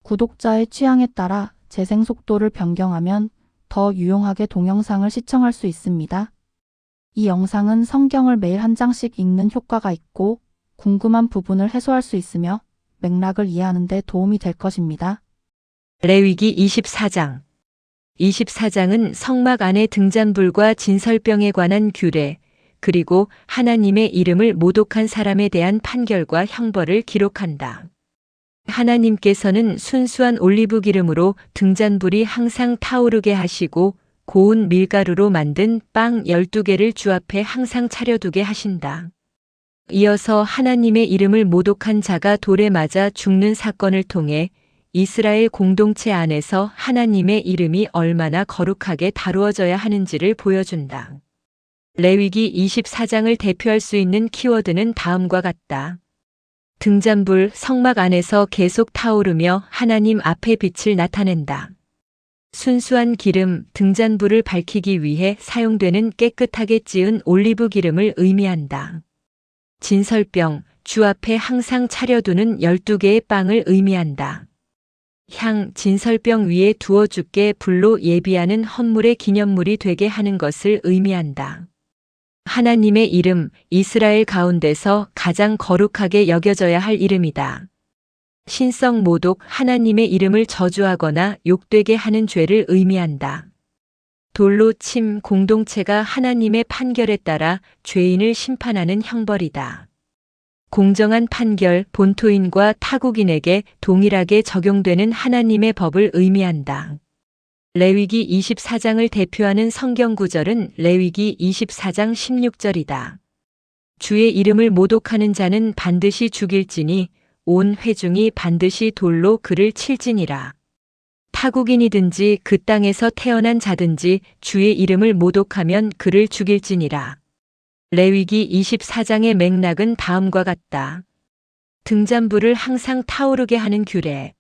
구독자의 취향에 따라 재생 속도를 변경하면 더 유용하게 동영상을 시청할 수 있습니다. 이 영상은 성경을 매일 한 장씩 읽는 효과가 있고 궁금한 부분을 해소할 수 있으며 맥락을 이해하는 데 도움이 될 것입니다. 레위기 24장 24장은 성막 안의 등잔불과 진설병에 관한 규례, 그리고 하나님의 이름을 모독한 사람에 대한 판결과 형벌을 기록한다. 하나님께서는 순수한 올리브 기름으로 등잔불이 항상 타오르게 하시고 고운 밀가루로 만든 빵 12개를 주 앞에 항상 차려두게 하신다. 이어서 하나님의 이름을 모독한 자가 돌에 맞아 죽는 사건을 통해 이스라엘 공동체 안에서 하나님의 이름이 얼마나 거룩하게 다루어져야 하는지를 보여준다. 레위기 24장을 대표할 수 있는 키워드는 다음과 같다. 등잔불, 성막 안에서 계속 타오르며 하나님 앞의 빛을 나타낸다. 순수한 기름, 등잔불을 밝히기 위해 사용되는 깨끗하게 찌은 올리브 기름을 의미한다. 진설병, 주 앞에 항상 차려두는 12개의 빵을 의미한다. 향, 진설병 위에 두어 주께 불로 예비하는 헌물의 기념물이 되게 하는 것을 의미한다. 하나님의 이름, 이스라엘 가운데서 가장 거룩하게 여겨져야 할 이름이다. 신성 모독, 하나님의 이름을 저주하거나 욕되게 하는 죄를 의미한다. 돌로 침, 공동체가 하나님의 판결에 따라 죄인을 심판하는 형벌이다. 공정한 판결, 본토인과 타국인에게 동일하게 적용되는 하나님의 법을 의미한다. 레위기 24장을 대표하는 성경 구절은 레위기 24장 16절이다. 주의 이름을 모독하는 자는 반드시 죽일지니 온 회중이 반드시 돌로 그를 칠지니라. 타국인이든지 그 땅에서 태어난 자든지 주의 이름을 모독하면 그를 죽일지니라. 레위기 24장의 맥락은 다음과 같다. 등잔불을 항상 타오르게 하는 규례.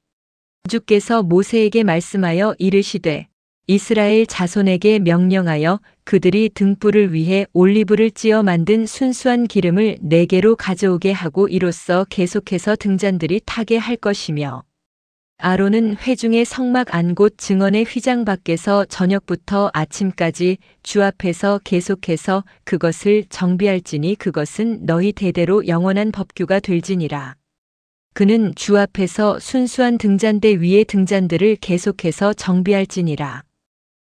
주께서 모세에게 말씀하여 이르시되 이스라엘 자손에게 명령하여 그들이 등불을 위해 올리브를 찌어 만든 순수한 기름을 4개로 가져오게 하고 이로써 계속해서 등잔들이 타게 할 것이며 아론은 회중의 성막 안 곧 증언의 휘장 밖에서 저녁부터 아침까지 주 앞에서 계속해서 그것을 정비할지니 그것은 너희 대대로 영원한 법규가 될지니라. 그는 주 앞에서 순수한 등잔대 위의 등잔들을 계속해서 정비할지니라.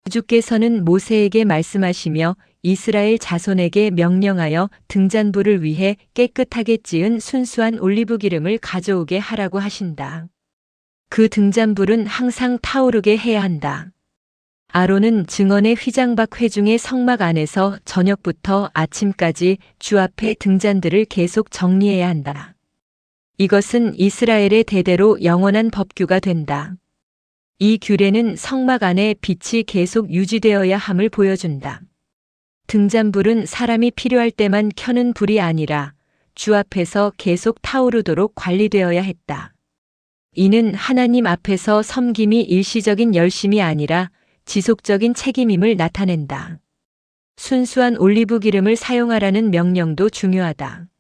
주께서는 모세에게 말씀하시며 이스라엘 자손에게 명령하여 등잔불을 위해 깨끗하게 찌은 순수한 올리브 기름을 가져오게 하라고 하신다. 그 등잔불은 항상 타오르게 해야 한다. 아론은 증언의 휘장 밖 회중의 성막 안에서 저녁부터 아침까지 주 앞에 등잔들을 계속 정리해야 한다. 이것은 이스라엘의 대대로 영원한 법규가 된다. 이 규례는 성막 안에 빛이 계속 유지되어야 함을 보여준다. 등잔불은 사람이 필요할 때만 켜는 불이 아니라 주 앞에서 계속 타오르도록 관리되어야 했다. 이는 하나님 앞에서 섬김이 일시적인 열심이 아니라 지속적인 책임임을 나타낸다. 순수한 올리브 기름을 사용하라는 명령도 중요하다.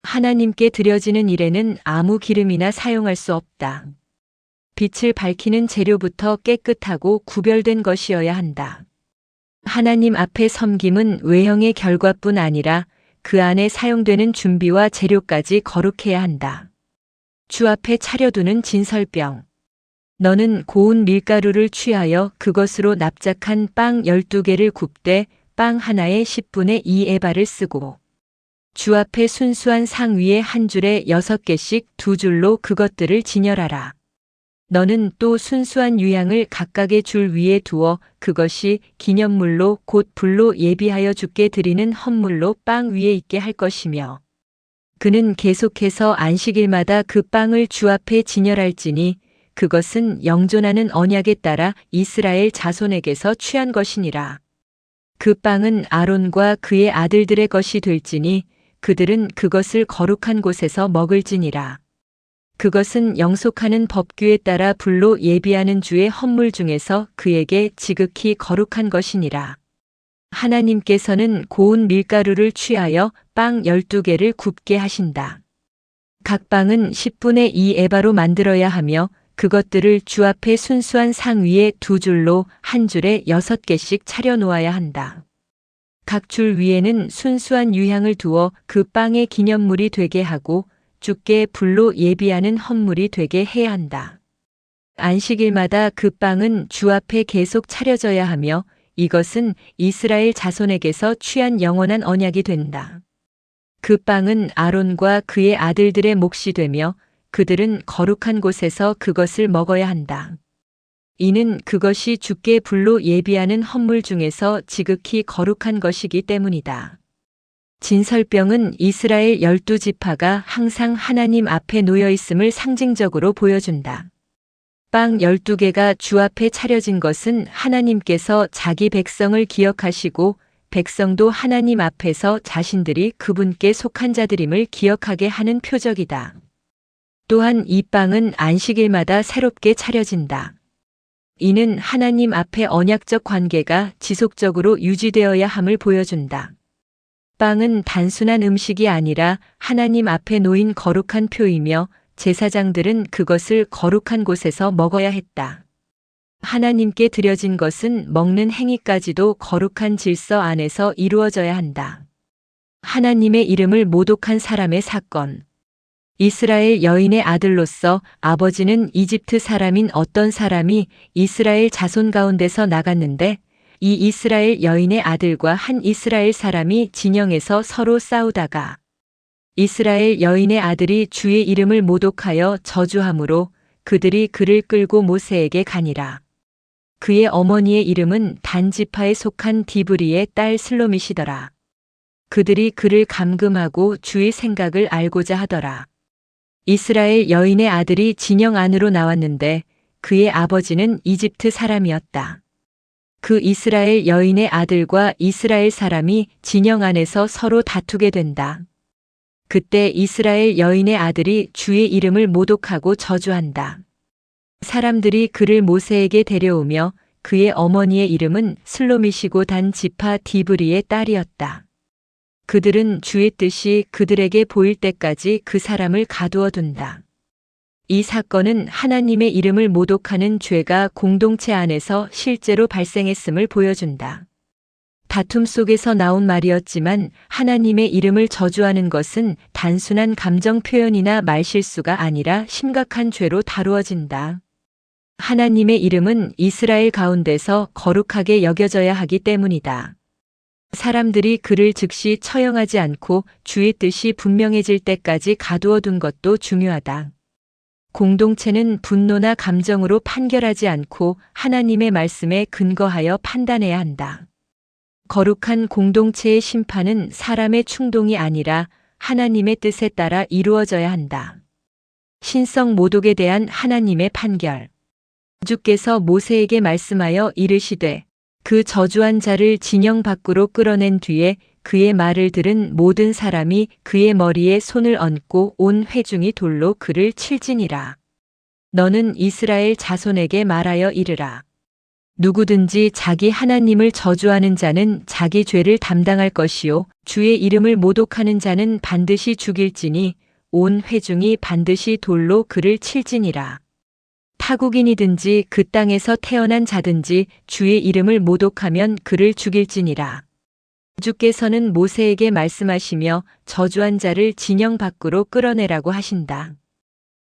하나님께 드려지는 일에는 아무 기름이나 사용할 수 없다. 빛을 밝히는 재료부터 깨끗하고 구별된 것이어야 한다. 하나님 앞에 섬김은 외형의 결과뿐 아니라 그 안에 사용되는 준비와 재료까지 거룩해야 한다. 주 앞에 차려두는 진설병. 너는 고운 밀가루를 취하여 그것으로 납작한 빵 12개를 굽되 빵 하나에 10분의 2 에바를 쓰고 주 앞에 순수한 상 위에 한 줄에 6개씩 2줄로 그것들을 진열하라. 너는 또 순수한 유향을 각각의 줄 위에 두어 그것이 기념물로 곧 불로 예비하여 주께 드리는 헌물로 빵 위에 있게 할 것이며 그는 계속해서 안식일마다 그 빵을 주 앞에 진열할지니 그것은 영존하는 언약에 따라 이스라엘 자손에게서 취한 것이니라. 그 빵은 아론과 그의 아들들의 것이 될지니 그들은 그것을 거룩한 곳에서 먹을지니라. 그것은 영속하는 법규에 따라 불로 예비하는 주의 헌물 중에서 그에게 지극히 거룩한 것이니라. 하나님께서는 고운 밀가루를 취하여 빵 12개를 굽게 하신다. 각 빵은 10분의 2 에바로 만들어야 하며 그것들을 주 앞에 순수한 상 위에 두 줄로 한 줄에 6개씩 차려 놓아야 한다. 각 줄 위에는 순수한 유향을 두어 그 빵의 기념물이 되게 하고 주께 불로 예비하는 헌물이 되게 해야 한다. 안식일마다 그 빵은 주 앞에 계속 차려져야 하며 이것은 이스라엘 자손에게서 취한 영원한 언약이 된다. 그 빵은 아론과 그의 아들들의 몫이 되며 그들은 거룩한 곳에서 그것을 먹어야 한다. 이는 그것이 주께 불로 예비하는 헌물 중에서 지극히 거룩한 것이기 때문이다. 진설병은 이스라엘 12지파가 항상 하나님 앞에 놓여 있음을 상징적으로 보여준다. 빵 12개가 주 앞에 차려진 것은 하나님께서 자기 백성을 기억하시고 백성도 하나님 앞에서 자신들이 그분께 속한 자들임을 기억하게 하는 표적이다. 또한 이 빵은 안식일마다 새롭게 차려진다. 이는 하나님 앞에 언약적 관계가 지속적으로 유지되어야 함을 보여준다. 빵은 단순한 음식이 아니라 하나님 앞에 놓인 거룩한 표이며 제사장들은 그것을 거룩한 곳에서 먹어야 했다. 하나님께 드려진 것은 먹는 행위까지도 거룩한 질서 안에서 이루어져야 한다. 하나님의 이름을 모독한 사람의 사건. 이스라엘 여인의 아들로서 아버지는 이집트 사람인 어떤 사람이 이스라엘 자손 가운데서 나갔는데 이 이스라엘 여인의 아들과 한 이스라엘 사람이 진영에서 서로 싸우다가 이스라엘 여인의 아들이 주의 이름을 모독하여 저주함으로 그들이 그를 끌고 모세에게 가니라. 그의 어머니의 이름은 단 지파에 속한 디브리의 딸 슬로밋이더라. 그들이 그를 감금하고 주의 생각을 알고자 하더라. 이스라엘 여인의 아들이 진영 안으로 나왔는데 그의 아버지는 이집트 사람이었다. 그 이스라엘 여인의 아들과 이스라엘 사람이 진영 안에서 서로 다투게 된다. 그때 이스라엘 여인의 아들이 주의 이름을 모독하고 저주한다. 사람들이 그를 모세에게 데려오며 그의 어머니의 이름은 슬로밋이고 단 지파 디브리의 딸이었다. 그들은 주의 뜻이 그들에게 보일 때까지 그 사람을 가두어 둔다. 이 사건은 하나님의 이름을 모독하는 죄가 공동체 안에서 실제로 발생했음을 보여준다. 다툼 속에서 나온 말이었지만 하나님의 이름을 저주하는 것은 단순한 감정 표현이나 말실수가 아니라 심각한 죄로 다루어진다. 하나님의 이름은 이스라엘 가운데서 거룩하게 여겨져야 하기 때문이다. 사람들이 그를 즉시 처형하지 않고 주의 뜻이 분명해질 때까지 가두어 둔 것도 중요하다. 공동체는 분노나 감정으로 판결하지 않고 하나님의 말씀에 근거하여 판단해야 한다. 거룩한 공동체의 심판은 사람의 충동이 아니라 하나님의 뜻에 따라 이루어져야 한다. 신성 모독에 대한 하나님의 판결. 주께서 모세에게 말씀하여 이르시되 그 저주한 자를 진영 밖으로 끌어낸 뒤에 그의 말을 들은 모든 사람이 그의 머리에 손을 얹고 온 회중이 돌로 그를 칠지니라. 너는 이스라엘 자손에게 말하여 이르라. 누구든지 자기 하나님을 저주하는 자는 자기 죄를 담당할 것이요 주의 이름을 모독하는 자는 반드시 죽일지니 온 회중이 반드시 돌로 그를 칠지니라. 타국인이든지 그 땅에서 태어난 자든지 주의 이름을 모독하면 그를 죽일지니라. 주께서는 모세에게 말씀하시며 저주한 자를 진영 밖으로 끌어내라고 하신다.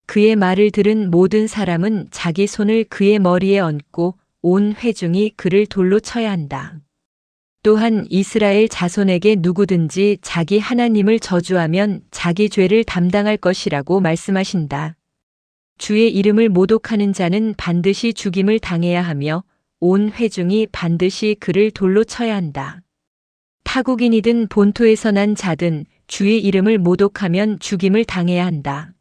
그의 말을 들은 모든 사람은 자기 손을 그의 머리에 얹고 온 회중이 그를 돌로 쳐야 한다. 또한 이스라엘 자손에게 누구든지 자기 하나님을 저주하면 자기 죄를 담당할 것이라고 말씀하신다. 주의 이름을 모독하는 자는 반드시 죽임을 당해야 하며 온 회중이 반드시 그를 돌로 쳐야 한다. 타국인이든 본토에서 난 자든 주의 이름을 모독하면 죽임을 당해야 한다.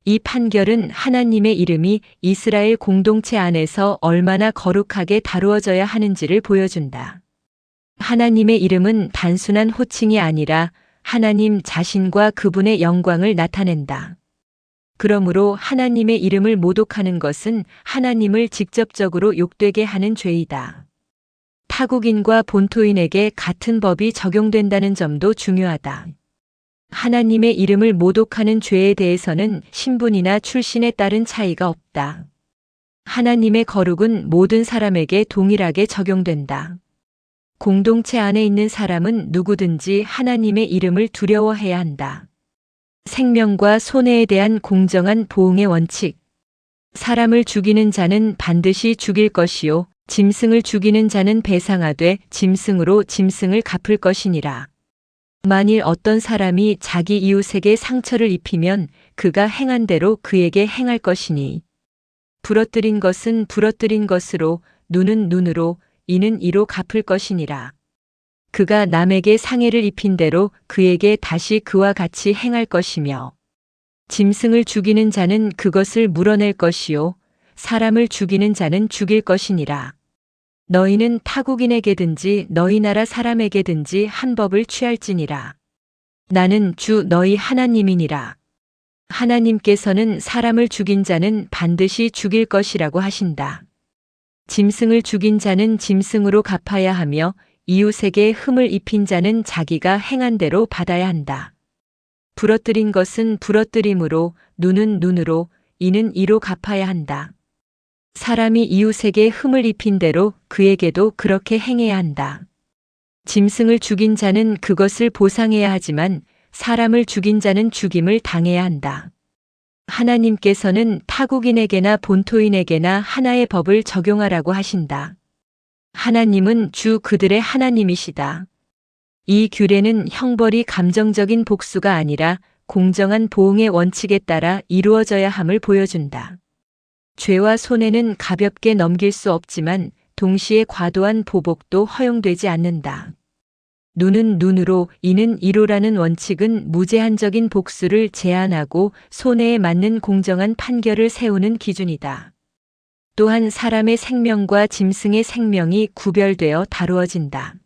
이 판결은 하나님의 이름이 이스라엘 공동체 안에서 얼마나 거룩하게 다루어져야 하는지를 보여준다. 하나님의 이름은 단순한 호칭이 아니라 하나님 자신과 그분의 영광을 나타낸다. 그러므로 하나님의 이름을 모독하는 것은 하나님을 직접적으로 욕되게 하는 죄이다. 타국인과 본토인에게 같은 법이 적용된다는 점도 중요하다. 하나님의 이름을 모독하는 죄에 대해서는 신분이나 출신에 따른 차이가 없다. 하나님의 거룩은 모든 사람에게 동일하게 적용된다. 공동체 안에 있는 사람은 누구든지 하나님의 이름을 두려워해야 한다. 생명과 손해에 대한 공정한 보응의 원칙. 사람을 죽이는 자는 반드시 죽일 것이요 짐승을 죽이는 자는 배상하되 짐승으로 짐승을 갚을 것이니라. 만일 어떤 사람이 자기 이웃에게 상처를 입히면 그가 행한 대로 그에게 행할 것이니 부러뜨린 것은 부러뜨린 것으로 눈은 눈으로 이는 이로 갚을 것이니라. 그가 남에게 상해를 입힌 대로 그에게 다시 그와 같이 행할 것이며 짐승을 죽이는 자는 그것을 물어낼 것이요 사람을 죽이는 자는 죽일 것이니라. 너희는 타국인에게든지 너희 나라 사람에게든지 한 법을 취할지니라. 나는 주 너희 하나님이니라. 하나님께서는 사람을 죽인 자는 반드시 죽일 것이라고 하신다. 짐승을 죽인 자는 짐승으로 갚아야 하며 이웃에게 흠을 입힌 자는 자기가 행한 대로 받아야 한다. 부러뜨린 것은 부러뜨림으로 눈은 눈으로 이는 이로 갚아야 한다. 사람이 이웃에게 흠을 입힌 대로 그에게도 그렇게 행해야 한다. 짐승을 죽인 자는 그것을 보상해야 하지만 사람을 죽인 자는 죽임을 당해야 한다. 하나님께서는 타국인에게나 본토인에게나 하나의 법을 적용하라고 하신다. 하나님은 주 그들의 하나님이시다. 이 규례는 형벌이 감정적인 복수가 아니라 공정한 보응의 원칙에 따라 이루어져야 함을 보여준다. 죄와 손해는 가볍게 넘길 수 없지만 동시에 과도한 보복도 허용되지 않는다. 눈은 눈으로 이는 이로라는 원칙은 무제한적인 복수를 제한하고 손해에 맞는 공정한 판결을 세우는 기준이다. 또한 사람의 생명과 짐승의 생명이 구별되어 다루어진다.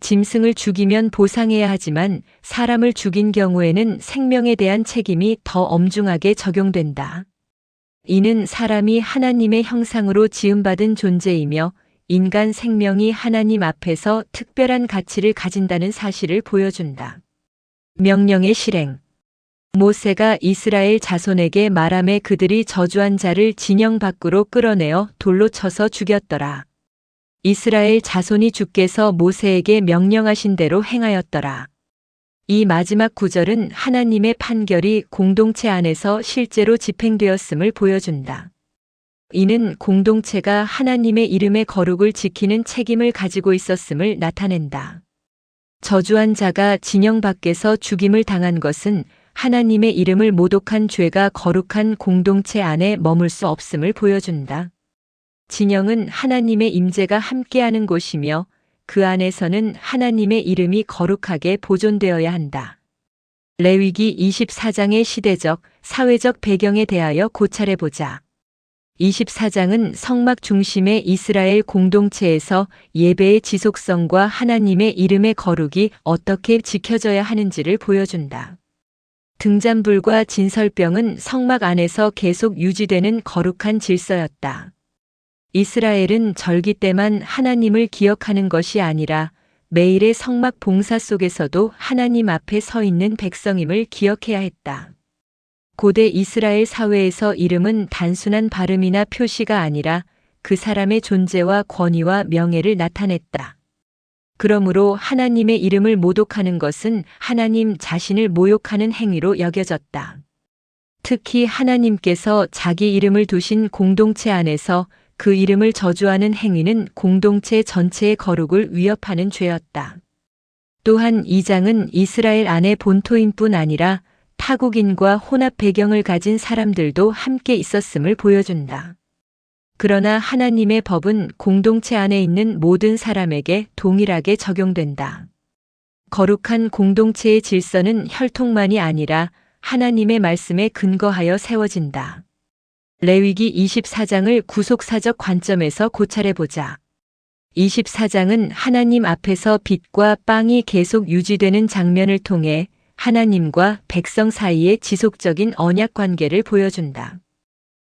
짐승을 죽이면 보상해야 하지만 사람을 죽인 경우에는 생명에 대한 책임이 더 엄중하게 적용된다. 이는 사람이 하나님의 형상으로 지음받은 존재이며 인간 생명이 하나님 앞에서 특별한 가치를 가진다는 사실을 보여준다. 명령의 실행. 모세가 이스라엘 자손에게 말하매 그들이 저주한 자를 진영 밖으로 끌어내어 돌로 쳐서 죽였더라. 이스라엘 자손이 주께서 모세에게 명령하신 대로 행하였더라. 이 마지막 구절은 하나님의 판결이 공동체 안에서 실제로 집행되었음을 보여준다. 이는 공동체가 하나님의 이름의 거룩을 지키는 책임을 가지고 있었음을 나타낸다. 저주한 자가 진영 밖에서 죽임을 당한 것은 하나님의 이름을 모독한 죄가 거룩한 공동체 안에 머물 수 없음을 보여준다. 진영은 하나님의 임재가 함께하는 곳이며 그 안에서는 하나님의 이름이 거룩하게 보존되어야 한다. 레위기 24장의 시대적, 사회적 배경에 대하여 고찰해보자. 24장은 성막 중심의 이스라엘 공동체에서 예배의 지속성과 하나님의 이름의 거룩이 어떻게 지켜져야 하는지를 보여준다. 등잔불과 진설병은 성막 안에서 계속 유지되는 거룩한 질서였다. 이스라엘은 절기 때만 하나님을 기억하는 것이 아니라 매일의 성막 봉사 속에서도 하나님 앞에 서 있는 백성임을 기억해야 했다. 고대 이스라엘 사회에서 이름은 단순한 발음이나 표시가 아니라 그 사람의 존재와 권위와 명예를 나타냈다. 그러므로 하나님의 이름을 모독하는 것은 하나님 자신을 모욕하는 행위로 여겨졌다. 특히 하나님께서 자기 이름을 두신 공동체 안에서 그 이름을 저주하는 행위는 공동체 전체의 거룩을 위협하는 죄였다. 또한 이 장은 이스라엘 안의 본토인뿐 아니라 타국인과 혼합 배경을 가진 사람들도 함께 있었음을 보여준다. 그러나 하나님의 법은 공동체 안에 있는 모든 사람에게 동일하게 적용된다. 거룩한 공동체의 질서는 혈통만이 아니라 하나님의 말씀에 근거하여 세워진다. 레위기 24장을 구속사적 관점에서 고찰해보자. 24장은 하나님 앞에서 빛과 빵이 계속 유지되는 장면을 통해 하나님과 백성 사이의 지속적인 언약 관계를 보여준다.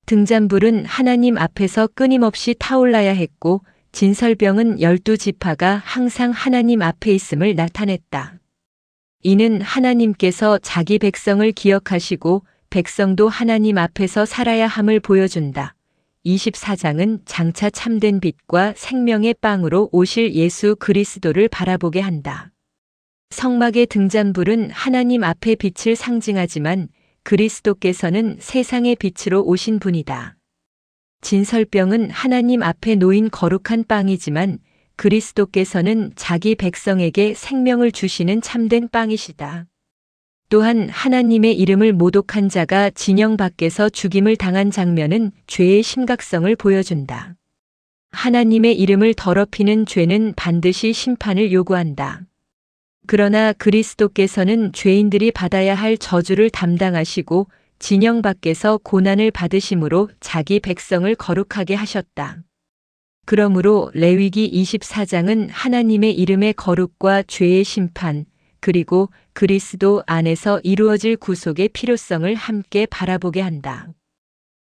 등잔불은 하나님 앞에서 끊임없이 타올라야 했고 진설병은 12지파가 항상 하나님 앞에 있음을 나타냈다. 이는 하나님께서 자기 백성을 기억하시고 백성도 하나님 앞에서 살아야 함을 보여준다. 24장은 장차 참된 빛과 생명의 빵으로 오실 예수 그리스도를 바라보게 한다. 성막의 등잔불은 하나님 앞의 빛을 상징하지만 그리스도께서는 세상의 빛으로 오신 분이다. 진설병은 하나님 앞에 놓인 거룩한 빵이지만 그리스도께서는 자기 백성에게 생명을 주시는 참된 빵이시다. 또한 하나님의 이름을 모독한 자가 진영 밖에서 죽임을 당한 장면은 죄의 심각성을 보여준다. 하나님의 이름을 더럽히는 죄는 반드시 심판을 요구한다. 그러나 그리스도께서는 죄인들이 받아야 할 저주를 담당하시고 진영 밖에서 고난을 받으심으로 자기 백성을 거룩하게 하셨다. 그러므로 레위기 24장은 하나님의 이름의 거룩과 죄의 심판, 그리고 그리스도 안에서 이루어질 구속의 필요성을 함께 바라보게 한다.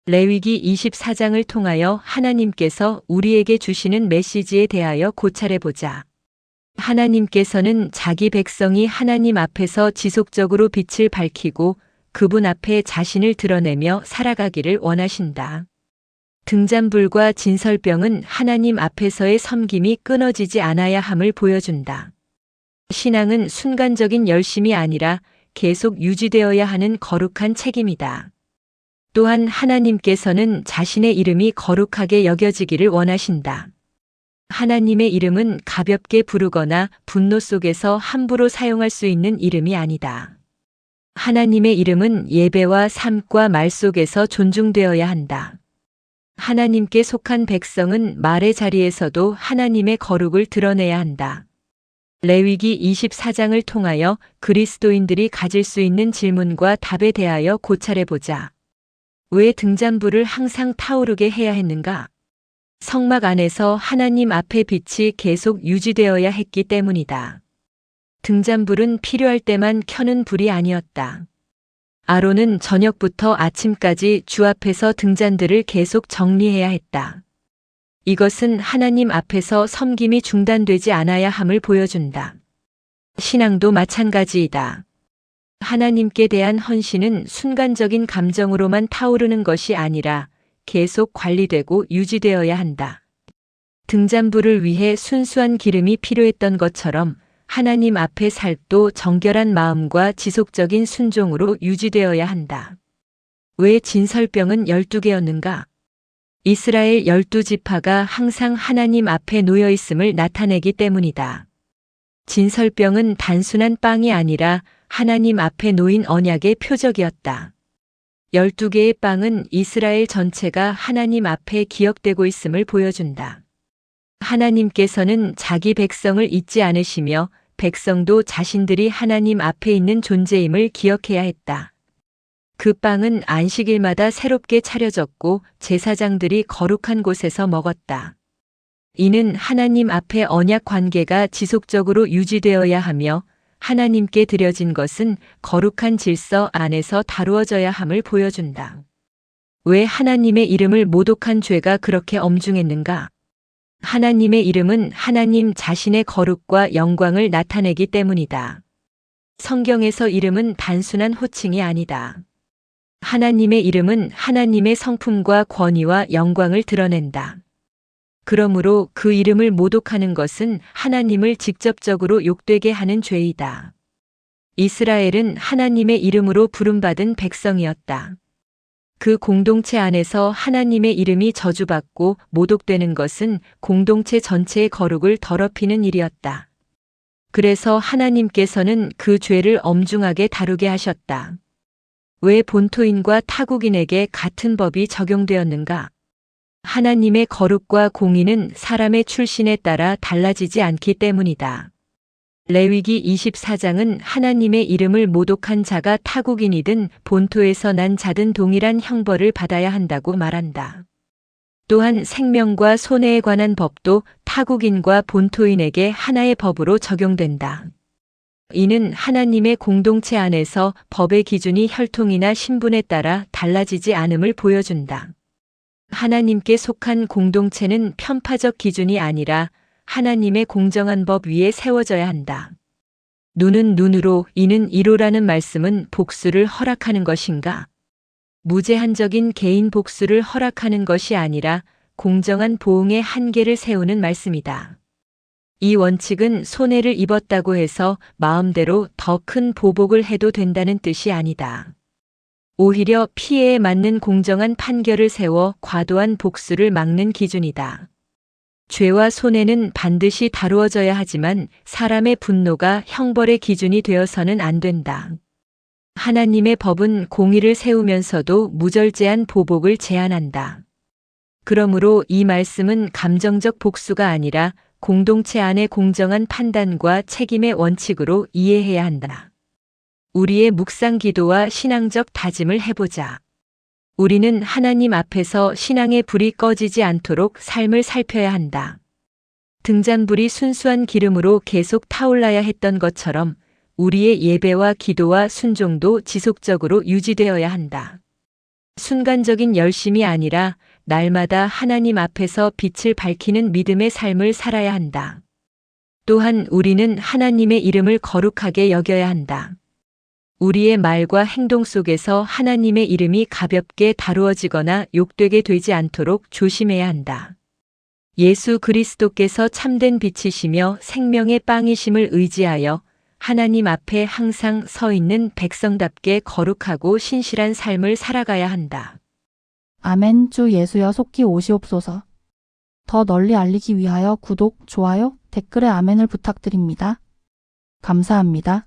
레위기 24장을 통하여 하나님께서 우리에게 주시는 메시지에 대하여 고찰해보자. 하나님께서는 자기 백성이 하나님 앞에서 지속적으로 빛을 밝히고 그분 앞에 자신을 드러내며 살아가기를 원하신다. 등잔불과 진설병은 하나님 앞에서의 섬김이 끊어지지 않아야 함을 보여준다. 신앙은 순간적인 열심이 아니라 계속 유지되어야 하는 거룩한 책임이다. 또한 하나님께서는 자신의 이름이 거룩하게 여겨지기를 원하신다. 하나님의 이름은 가볍게 부르거나 분노 속에서 함부로 사용할 수 있는 이름이 아니다. 하나님의 이름은 예배와 삶과 말 속에서 존중되어야 한다. 하나님께 속한 백성은 말의 자리에서도 하나님의 거룩을 드러내야 한다. 레위기 24장을 통하여 그리스도인들이 가질 수 있는 질문과 답에 대하여 고찰해보자. 왜 등잔불을 항상 타오르게 해야 했는가? 성막 안에서 하나님 앞의 빛이 계속 유지되어야 했기 때문이다. 등잔불은 필요할 때만 켜는 불이 아니었다. 아론은 저녁부터 아침까지 주 앞에서 등잔들을 계속 정리해야 했다. 이것은 하나님 앞에서 섬김이 중단되지 않아야 함을 보여준다. 신앙도 마찬가지이다. 하나님께 대한 헌신은 순간적인 감정으로만 타오르는 것이 아니라 계속 관리되고 유지되어야 한다. 등잔불을 위해 순수한 기름이 필요했던 것처럼 하나님 앞의 살도 정결한 마음과 지속적인 순종으로 유지되어야 한다. 왜 진설병은 12개였는가? 이스라엘 12지파가 항상 하나님 앞에 놓여 있음을 나타내기 때문이다. 진설병은 단순한 빵이 아니라 하나님 앞에 놓인 언약의 표적이었다. 12개의 빵은 이스라엘 전체가 하나님 앞에 기억되고 있음을 보여준다. 하나님께서는 자기 백성을 잊지 않으시며 백성도 자신들이 하나님 앞에 있는 존재임을 기억해야 했다. 그 빵은 안식일마다 새롭게 차려졌고 제사장들이 거룩한 곳에서 먹었다. 이는 하나님 앞에 언약 관계가 지속적으로 유지되어야 하며 하나님께 드려진 것은 거룩한 질서 안에서 다루어져야 함을 보여준다. 왜 하나님의 이름을 모독한 죄가 그렇게 엄중했는가? 하나님의 이름은 하나님 자신의 거룩과 영광을 나타내기 때문이다. 성경에서 이름은 단순한 호칭이 아니다. 하나님의 이름은 하나님의 성품과 권위와 영광을 드러낸다. 그러므로 그 이름을 모독하는 것은 하나님을 직접적으로 욕되게 하는 죄이다. 이스라엘은 하나님의 이름으로 부름받은 백성이었다. 그 공동체 안에서 하나님의 이름이 저주받고 모독되는 것은 공동체 전체의 거룩을 더럽히는 일이었다. 그래서 하나님께서는 그 죄를 엄중하게 다루게 하셨다. 왜 본토인과 타국인에게 같은 법이 적용되었는가? 하나님의 거룩과 공의는 사람의 출신에 따라 달라지지 않기 때문이다. 레위기 24장은 하나님의 이름을 모독한 자가 타국인이든 본토에서 난 자든 동일한 형벌을 받아야 한다고 말한다. 또한 생명과 손해에 관한 법도 타국인과 본토인에게 하나의 법으로 적용된다. 이는 하나님의 공동체 안에서 법의 기준이 혈통이나 신분에 따라 달라지지 않음을 보여준다. 하나님께 속한 공동체는 편파적 기준이 아니라 하나님의 공정한 법 위에 세워져야 한다. 눈은 눈으로, 이는 이로라는 말씀은 복수를 허락하는 것인가? 무제한적인 개인 복수를 허락하는 것이 아니라 공정한 보응의 한계를 세우는 말씀이다. 이 원칙은 손해를 입었다고 해서 마음대로 더 큰 보복을 해도 된다는 뜻이 아니다. 오히려 피해에 맞는 공정한 판결을 세워 과도한 복수를 막는 기준이다. 죄와 손해는 반드시 다루어져야 하지만 사람의 분노가 형벌의 기준이 되어서는 안 된다. 하나님의 법은 공의를 세우면서도 무절제한 보복을 제한한다. 그러므로 이 말씀은 감정적 복수가 아니라 공동체 안의 공정한 판단과 책임의 원칙으로 이해해야 한다. 우리의 묵상 기도와 신앙적 다짐을 해보자. 우리는 하나님 앞에서 신앙의 불이 꺼지지 않도록 삶을 살펴야 한다. 등잔불이 순수한 기름으로 계속 타올라야 했던 것처럼 우리의 예배와 기도와 순종도 지속적으로 유지되어야 한다. 순간적인 열심이 아니라 날마다 하나님 앞에서 빛을 밝히는 믿음의 삶을 살아야 한다. 또한 우리는 하나님의 이름을 거룩하게 여겨야 한다. 우리의 말과 행동 속에서 하나님의 이름이 가볍게 다루어지거나 욕되게 되지 않도록 조심해야 한다. 예수 그리스도께서 참된 빛이시며 생명의 빵이심을 의지하여 하나님 앞에 항상 서 있는 백성답게 거룩하고 신실한 삶을 살아가야 한다. 아멘. 주 예수여 속히 오시옵소서. 더 널리 알리기 위하여 구독, 좋아요, 댓글에 아멘을 부탁드립니다. 감사합니다.